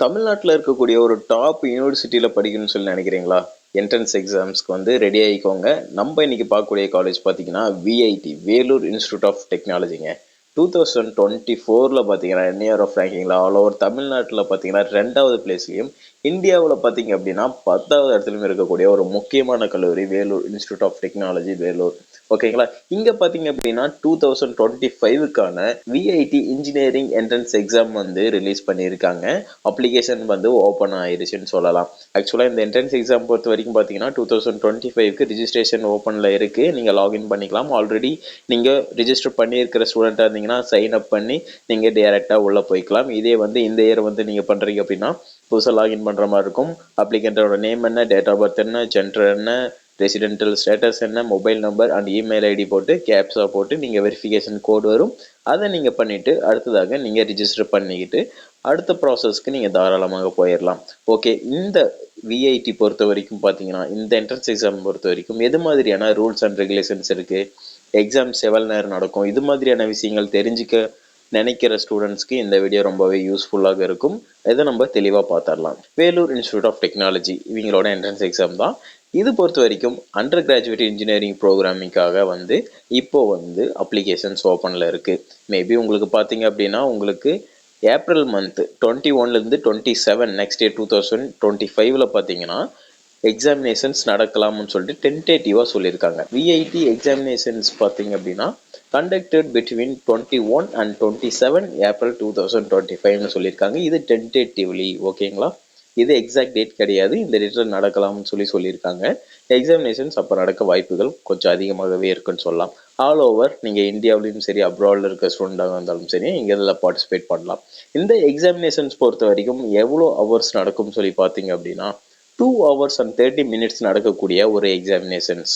தமிழ்நாட்டுல இருக்கக்கூடிய ஒரு டாப் யூனிவர்சிட்டியில படிக்கணும்னு சொல்லி நினைக்கிறீங்களா? என்ட்ரன்ஸ் எக்ஸாம்ஸ்க்கு வந்து ரெடி ஆகிக்கோங்க. நம்ம இன்னைக்கு பார்க்கக்கூடிய காலேஜ் பார்த்தீங்கன்னா விஐடி வேலூர் இன்ஸ்டியூட் ஆஃப் டெக்னாலஜிங்க. 2024ல பார்த்தீங்கன்னா என்இஆர் ஆஃப் ரேங்கிங்கில் ஆல் ஓவர் தமிழ்நாட்டில் பார்த்தீங்கன்னா 2வது பிளேஸ்லையும், இந்தியாவில் பார்த்தீங்க அப்படின்னா 10வது இடத்துலையும் இருக்கக்கூடிய ஒரு முக்கியமான கல்லூரி Vellore institute of Technology Vellore. ஓகேங்களா? இங்க பாத்தீங்க அப்படின்னா 2025க்கான விஐடி இன்ஜினியரிங் என்ட்ரன்ஸ் எக்ஸாம் வந்து ரிலீஸ் பண்ணியிருக்காங்க. அப்ளிகேஷன் வந்து ஓப்பன் ஆயிருச்சுன்னு சொல்லலாம். ஆக்சுவலா இந்த என்ட்ரன்ஸ் எக்ஸாம் பொறுத்த வரைக்கும் பாத்தீங்கன்னா 2025க்கு ரிஜிஸ்ட்ரேஷன் ஓப்பன்ல இருக்கு. நீங்க லாகின் பண்ணிக்கலாம். ஆல்ரெடி நீங்க ரிஜிஸ்டர் பண்ணியிருக்கிற ஸ்டூடெண்டா இருந்தீங்கன்னா சைன் அப் பண்ணி நீங்க டைரக்டா உள்ள போய்க்கலாம். இதே வந்து இந்த இயர் வந்து நீங்க பண்றீங்க அப்படின்னா புதுசாக லாகின் பண்ற மாதிரி இருக்கும். அப்ளிகண்டோட நேம் என்ன, டேட் ஆஃப் பர்த் என்ன, ஜெண்டர் என்ன, ரெசிடென்டல் ஸ்டேட்டஸ் என்ன, mobile number and email ID போட்டு கேப்ஸா போட்டு நீங்கள் வெரிஃபிகேஷன் கோட் வரும். அதை நீங்கள் பண்ணிவிட்டு அடுத்ததாக நீங்கள் ரிஜிஸ்டர் பண்ணிக்கிட்டு அடுத்த ப்ராசஸ்க்கு நீங்கள் தாராளமாக போயிடலாம். ஓகே, இந்த விஐடி பொறுத்த வரைக்கும் பார்த்தீங்கன்னா இந்த என்ட்ரன்ஸ் எக்ஸாம் பொறுத்த வரைக்கும் எது மாதிரியான ரூல்ஸ் அண்ட் ரெகுலேஷன்ஸ் இருக்குது, எக்ஸாம்ஸ் எவ்வளோ நேரம் நடக்கும், இது மாதிரியான விஷயங்கள் தெரிஞ்சுக்க நினைக்கிற ஸ்டூடெண்ட்ஸ்க்கு இந்த வீடியோ ரொம்பவே யூஸ்ஃபுல்லாக இருக்கும். இதை நம்ம தெளிவாக பார்த்துடலாம். வேலூர் இன்ஸ்டியூட் ஆஃப் டெக்னாலஜி இவங்களோட என்ட்ரன்ஸ் எக்ஸாம் தான். இது பொறுத்த வரைக்கும் அண்டர் கிராஜுவேட் இன்ஜினியரிங் ப்ரோக்ராமிங்காக வந்து இப்போ வந்து அப்ளிகேஷன்ஸ் ஓப்பனில் இருக்குது. மேபி உங்களுக்கு பார்த்தீங்க அப்படின்னா உங்களுக்கு ஏப்ரல் மந்த் 21லேருந்து 27 நெக்ஸ்ட் இயர் 2025ல் பார்த்தீங்கன்னா எக்ஸாமினேஷன்ஸ் நடக்கலாம்னு சொல்லிட்டு டென்டேட்டிவாக சொல்லியிருக்காங்க. விஐடி எக்ஸாமினேஷன்ஸ் பார்த்தீங்க அப்படின்னா கண்டக்டட் பிட்வீன் 21 அண்ட் 27 ஏப்ரல் 2025னு சொல்லியிருக்காங்க. இது டென்டேட்டிவ்லி, ஓகேங்களா? இது எக்ஸாக்ட் டேட் கிடையாது. இந்த டேட்டில் நடக்கலாம்னு சொல்லியிருக்காங்க. எக்ஸாமினேஷன்ஸ் அப்போ நடக்க வாய்ப்புகள் கொஞ்சம் அதிகமாகவே இருக்குன்னு சொல்லலாம். ஆல் ஓவர் நீங்கள் இந்தியாவிலையும் சரி அப்ராடில் இருக்க ஸ்டூடெண்டாக இருந்தாலும் சரி இங்கே இதில் பார்ட்டிசிபேட் பண்ணலாம். இந்த எக்ஸாமினேஷன்ஸ் பொறுத்த வரைக்கும் எவ்வளோ ஹவர்ஸ் நடக்கும்னு சொல்லி பார்த்தீங்க அப்படின்னா 2 hours and 30 minutes நடக்கக்கூடிய ஒரு எக்ஸாமினேஷன்ஸ்.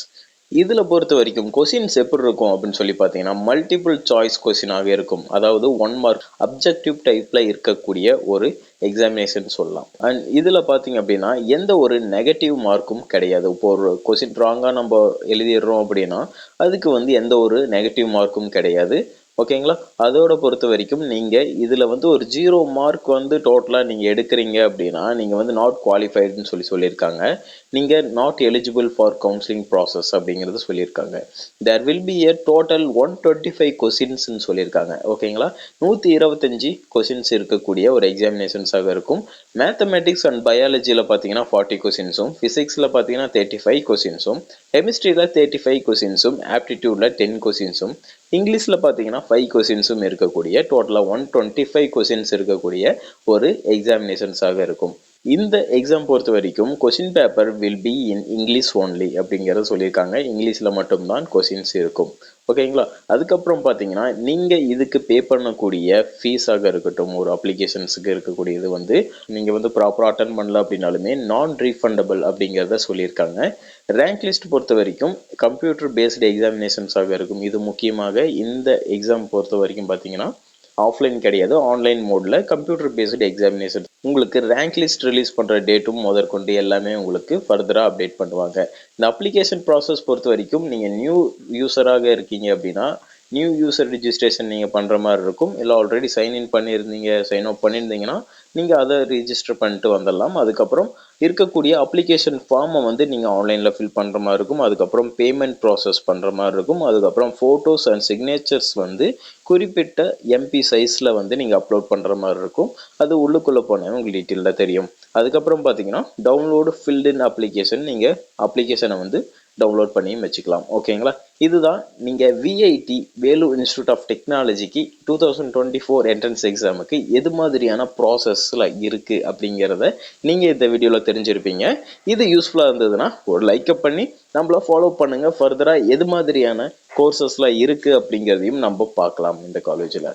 இதில் பொறுத்த வரைக்கும் கொஸ்டின்ஸ் எப்படி இருக்கும் அப்படின்னு சொல்லி பார்த்தீங்கன்னா மல்டிபிள் சாய்ஸ் கொஸ்டினாக இருக்கும். அதாவது 1 mark அப்ஜெக்டிவ் டைப்பில் இருக்கக்கூடிய ஒரு எக்ஸாமினேஷன் சொல்லலாம். அண்ட் இதில் பார்த்தீங்க அப்படின்னா எந்த ஒரு நெகட்டிவ் மார்க்கும் கிடையாது. இப்போ ஒரு கொஸ்டின் ராங்காக நம்ம எழுதிடுறோம் அப்படின்னா அதுக்கு வந்து எந்த ஒரு நெகட்டிவ் மார்க்கும் கிடையாது. ஓகேங்களா? அதோட பொறுத்த வரைக்கும் நீங்கள் இதில் வந்து ஒரு 0 மார்க் வந்து டோட்டலாக நீங்கள் எடுக்கிறீங்க அப்படின்னா நீங்கள் வந்து நாட் குவாலிஃபைடுன்னு சொல்லியிருக்காங்க. நீங்கள் not eligible for counselling process அப்படிங்கிறது சொல்லியிருக்காங்க. There will be a total 125 கொஸ்டின்ஸ்ன்னு சொல்லியிருக்காங்க. ஓகேங்களா? 125 கொஸ்டின்ஸ் இருக்கக்கூடிய ஒரு எக்ஸாமினேஷன்ஸாக இருக்கும். மேத்தமெட்டிக்ஸ் அண்ட் பயாலஜியில் பார்த்தீங்கன்னா 40 கொஸ்டின்ஸும், ஃபிசிக்ஸில் பார்த்தீங்கன்னா 35 கொஸ்டின்ஸும், கெமிஸ்ட்ரியில் 35 கொஸ்டின்ஸும், ஆப்டிடியூடில் 10 கொஸ்டின்ஸும், இங்கிலீஷில் பார்த்தீங்கன்னா 5 கொஸ்டின்ஸும் இருக்கக்கூடிய டோட்டலாக 125 கொஸ்டின்ஸ் இருக்கக்கூடிய ஒரு எக்ஸாமினேஷன்ஸாக இருக்கும். இந்த எக்ஸாம் பொறுத்த வரைக்கும் question paper will be in English only அப்படிங்கிறத சொல்லியிருக்காங்க. இங்கிலீஷில் மட்டும்தான் கொஸ்டின்ஸ் இருக்கும். ஓகேங்களா? அதுக்கப்புறம் பார்த்தீங்கன்னா நீங்கள் இதுக்கு பே பண்ணக்கூடிய ஃபீஸாக இருக்கட்டும், ஒரு அப்ளிகேஷன்ஸுக்கு இருக்கக்கூடிய இது வந்து நீங்கள் வந்து ப்ராப்பராக அட்டன் பண்ணல அப்படின்னாலுமே நான் ரீஃபண்டபிள் அப்படிங்கிறத சொல்லியிருக்காங்க. ரேங்க் லிஸ்ட் பொறுத்த வரைக்கும் கம்ப்யூட்டர் பேஸ்டு எக்ஸாமினேஷன்ஸாக இருக்கும். இது முக்கியமாக இந்த எக்ஸாம் பொறுத்த வரைக்கும் பார்த்தீங்கன்னா ஆஃப்லைன் கிடையாது, ஆன்லைன் மோடில் கம்ப்யூட்டர் பேஸ்டு எக்ஸாமினேஷன். உங்களுக்கு ரேங்க் லிஸ்ட் ரிலீஸ் பண்ணுற டேட்டும் முதற்கொண்டு எல்லாமே உங்களுக்கு ஃபர்தராக அப்டேட் பண்ணுவாங்க. இந்த அப்ளிகேஷன் ப்ராசஸ் பொறுத்த வரைக்கும் நீங்கள் நியூ யூஸராக இருக்கீங்க அப்படின்னா நியூ யூசர் ரிஜிஸ்ட்ரேஷன் நீங்கள் பண்ணுற மாதிரி இருக்கும். இல்லை ஆல்ரெடி சைன்இன் பண்ணியிருந்தீங்க, சைன் அப் பண்ணியிருந்தீங்கன்னா நீங்கள் அதை ரிஜிஸ்டர் பண்ணிட்டு வந்துடலாம். அதுக்கப்புறம் இருக்கக்கூடிய அப்ளிகேஷன் ஃபார்மை வந்து நீங்கள் ஆன்லைனில் ஃபில் பண்ணுற மாதிரி இருக்கும். அதுக்கப்புறம் பேமெண்ட் ப்ராசஸ் பண்ணுற மாதிரி இருக்கும். அதுக்கப்புறம் ஃபோட்டோஸ் அண்ட் சிக்னேச்சர்ஸ் வந்து குறிப்பிட்ட எம்பி சைஸில் வந்து நீங்கள் அப்லோட் பண்ணுற மாதிரி இருக்கும். அது உள்ளுக்குள்ளே போனேன் உங்களுக்கு டீட்டெயிலாக தெரியும். அதுக்கப்புறம் பார்த்தீங்கன்னா டவுன்லோடு ஃபில்டின் அப்ளிகேஷன், நீங்கள் அப்ளிகேஷனை வந்து டவுன்லோட் பண்ணியும் வச்சுக்கலாம். ஓகேங்களா? இதுதான் நீங்கள் விஐடி வேலூர் இன்ஸ்டியூட் ஆஃப் டெக்னாலஜிக்கு 2024 என்ட்ரன்ஸ் எக்ஸாமுக்கு எது மாதிரியான ப்ராசஸில் இருக்குது அப்படிங்கிறத நீங்கள் இந்த வீடியோவில் தெரிஞ்சிருப்பீங்க. இது யூஸ்ஃபுல்லாக இருந்ததுன்னா ஒரு லைக்கை பண்ணி நம்மள ஃபாலோ பண்ணுங்கள். ஃபர்தராக எது மாதிரியான கோர்சஸ்லாம் இருக்குது அப்படிங்கிறதையும் நம்ம பார்க்கலாம் இந்த காலேஜில்.